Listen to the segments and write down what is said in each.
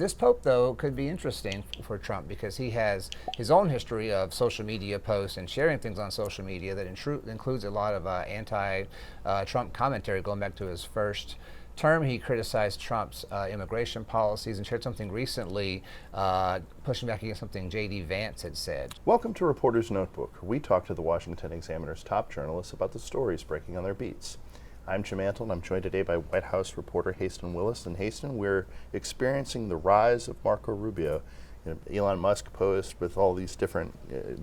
This Pope, though, could be interesting for Trump because he has his own history of social media posts and sharing things on social media that includes a lot of anti-Trump commentary going back to his first term. He criticized Trump's immigration policies and shared something recently pushing back against something J.D. Vance had said. Welcome to Reporter's Notebook. We talk to the Washington Examiner's top journalists about the stories breaking on their beats. I'm Jim Antle, and I'm joined today by White House reporter Haisten Willis. And Haisten, we're experiencing the rise of Marco Rubio. Elon Musk posed with all these different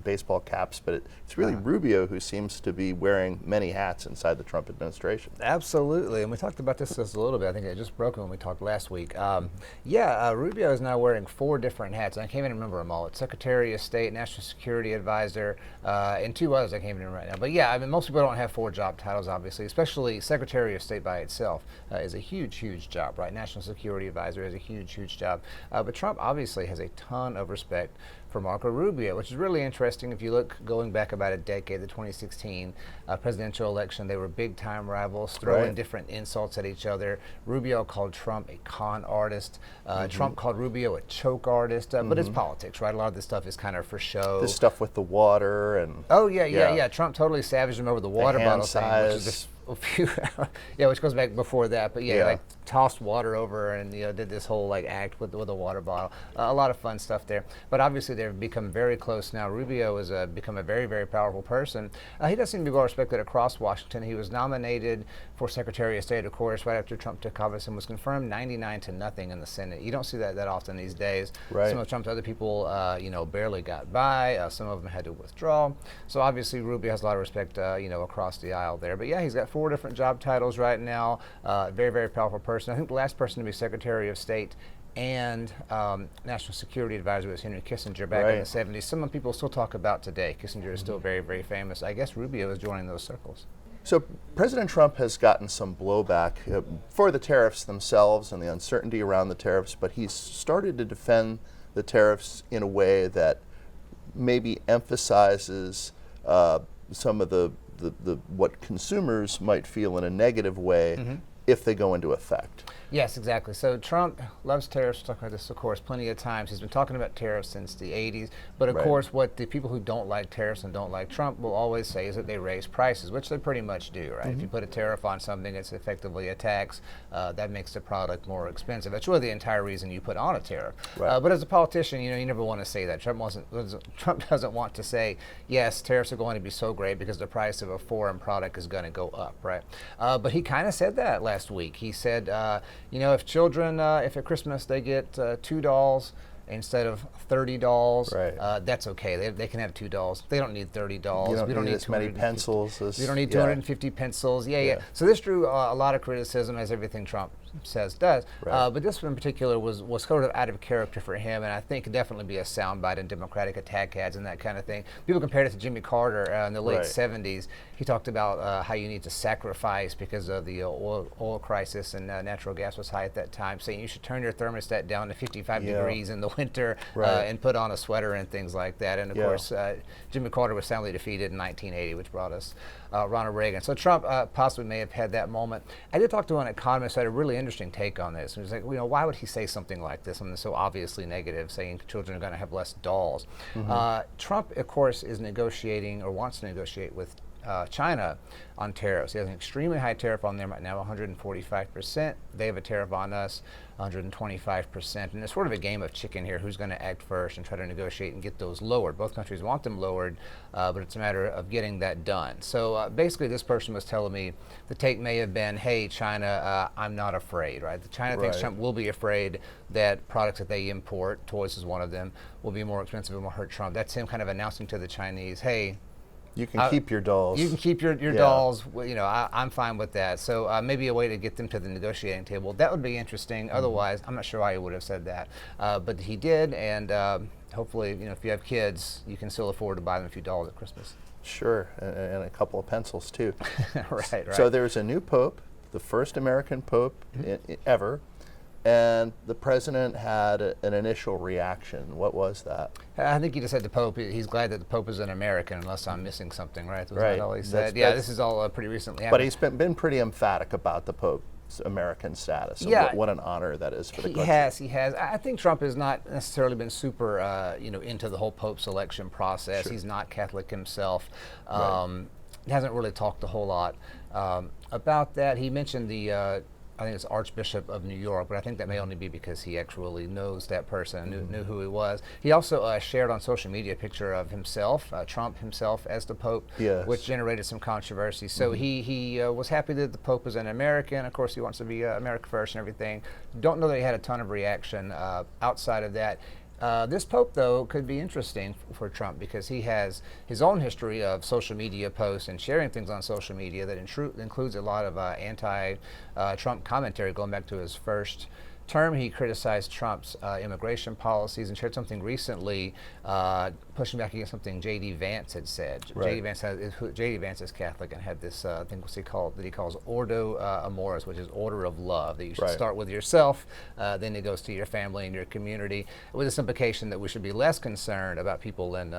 baseball caps, but it's really Rubio who seems to be wearing many hats inside the Trump administration. Absolutely, and we talked about this just a little bit. I think it just broke when we talked last week. Rubio is now wearing 4 different hats, and I can't even remember them all. It's Secretary of State, National Security Advisor, and 2 others I can't even remember right now. But yeah, I mean, most people don't have 4 job titles, obviously, especially Secretary of State by itself is a huge, huge job, right? National Security Advisor is a huge, huge job. But Trump obviously has a ton of respect for Marco Rubio, which is really interesting. If you look going back about a decade, the 2016 presidential election, they were big time rivals, throwing different insults at each other. Rubio called Trump a con artist. Trump called Rubio a choke artist, but it's politics, right? A lot of this stuff is kind of for show. This stuff with the water and... Oh, yeah. Trump totally savaged him over the water bottle thing, which is just a few, which goes back before that, but like tossed water over and did this whole like act with a water bottle. A lot of fun stuff there. But obviously they've become very close now. Rubio has become a very, very powerful person. He does seem to be well respected across Washington. He was nominated for Secretary of State, of course, right after Trump took office and was confirmed 99-0 in the Senate. You don't see that often these days. Right. Some of Trump's other people, barely got by. Some of them had to withdraw. So obviously Rubio has a lot of respect, across the aisle there. But yeah, he's got 4 different job titles right now. Very, very powerful person. I think the last person to be Secretary of State and National Security Advisor was Henry Kissinger back in the 70s. Some people still talk about today. Kissinger is still very, very famous. I guess Rubio is joining those circles. So President Trump has gotten some blowback for the tariffs themselves and the uncertainty around the tariffs, but he's started to defend the tariffs in a way that maybe emphasizes some of the what consumers might feel in a negative way if they go into effect. Yes, exactly. So Trump loves tariffs. We'll talk about this, of course, plenty of times. He's been talking about tariffs since the 80s. But, of course, what the people who don't like tariffs and don't like Trump will always say is that they raise prices, which they pretty much do, right? If you put a tariff on something, it's effectively a tax. That makes the product more expensive. That's really the entire reason you put on a tariff. But as a politician, you never want to say that. Trump doesn't want to say, yes, tariffs are going to be so great because the price of a foreign product is going to go up, right? But he kind of said that last week. He said, if children, if at Christmas they get 2 dolls instead of 30 dolls, that's okay. They can have 2 dolls. They don't need 30 dolls. We don't need as many pencils. We don't need 250 pencils. Yeah. So this drew a lot of criticism, as everything Trump says does. But this one in particular was sort of out of character for him, and I think could definitely be a soundbite in Democratic attack ads and that kind of thing. People compared it to Jimmy Carter in the late 70s. He talked about how you need to sacrifice because of the oil crisis and natural gas was high at that time, saying you should turn your thermostat down to 55 degrees in the winter and put on a sweater and things like that. And of course, Jimmy Carter was soundly defeated in 1980, which brought us Ronald Reagan. So Trump possibly may have had that moment. I did talk to an economist who had a really interesting take on this. He was like, why would he say something like this, something so obviously negative, saying children are going to have less dolls? Trump, of course, is negotiating or wants to negotiate with China on tariffs. He has an extremely high tariff on them right now, 145%. They have a tariff on us, 125%. And it's sort of a game of chicken here. Who's going to act first and try to negotiate and get those lowered? Both countries want them lowered, but it's a matter of getting that done. So basically this person was telling me the take may have been, hey, China, I'm not afraid, right? China thinks Trump will be afraid that products that they import, toys is one of them, will be more expensive and will hurt Trump. That's him kind of announcing to the Chinese, hey, you can keep your dolls. You can keep your dolls. I'm fine with that. So maybe a way to get them to the negotiating table. That would be interesting. Otherwise, I'm not sure why he would have said that. But he did, and hopefully, if you have kids, you can still afford to buy them a few dolls at Christmas. Sure, and a couple of pencils, too. Right. So there's a new pope, the first American pope ever. And the president had an initial reaction. What was that? I think he just said the Pope, he's glad that the Pope is an American, unless I'm missing something, right? Was that all he said? This is all pretty recently happened. But he's been pretty emphatic about the Pope American status. So Yeah. what an honor that is for the country. He has. I think Trump has not necessarily been super, into the whole Pope selection process. Sure. He's not Catholic himself. Right. He hasn't really talked a whole lot about that. He mentioned I think it's Archbishop of New York, but I think that may only be because he actually knows that person, knew who he was. He also shared on social media a picture of himself, Trump himself, as the Pope, Yes. which generated some controversy. So he was happy that the Pope was an American. Of course, he wants to be America first and everything. Don't know that he had a ton of reaction outside of that. This Pope, though, could be interesting for Trump because he has his own history of social media posts and sharing things on social media that includes a lot of anti-Trump commentary going back to his first term. He criticized Trump's immigration policies and shared something recently pushing back against something J.D. Vance had said. Right. J.D. Vance is Catholic and had this thing that he calls Ordo Amoris, which is order of love, that you should Right. start with yourself, then it goes to your family and your community, with this implication that we should be less concerned about people in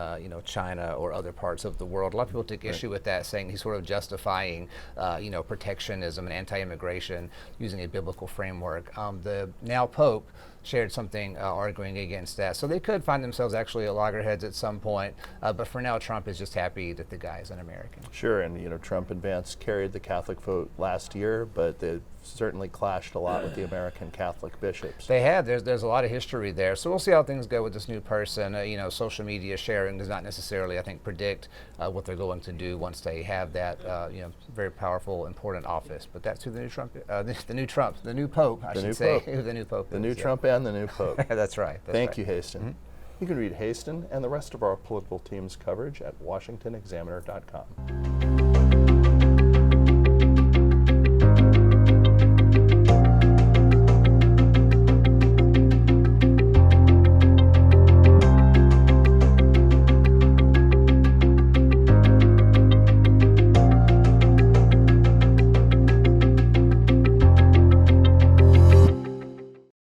China or other parts of the world. A lot of people take issue with that, saying he's sort of justifying protectionism and anti-immigration using a biblical framework. The now Pope shared something arguing against that. So they could find themselves actually at loggerheads at some point. But for now, Trump is just happy that the guy is an American. Sure, and Trump and Vance carried the Catholic vote last year, but they certainly clashed a lot with the American Catholic bishops. They have. There's a lot of history there. So we'll see how things go with this new person. Social media sharing does not necessarily, I think, predict what they're going to do once they have that, very powerful, important office. But that's who the new Trump, the new Pope, I should say, who the new Pope is. The new Trump and the new Pope. That's right. Thank you, Haisten. You can read Haisten and the rest of our political team's coverage at washingtonexaminer.com.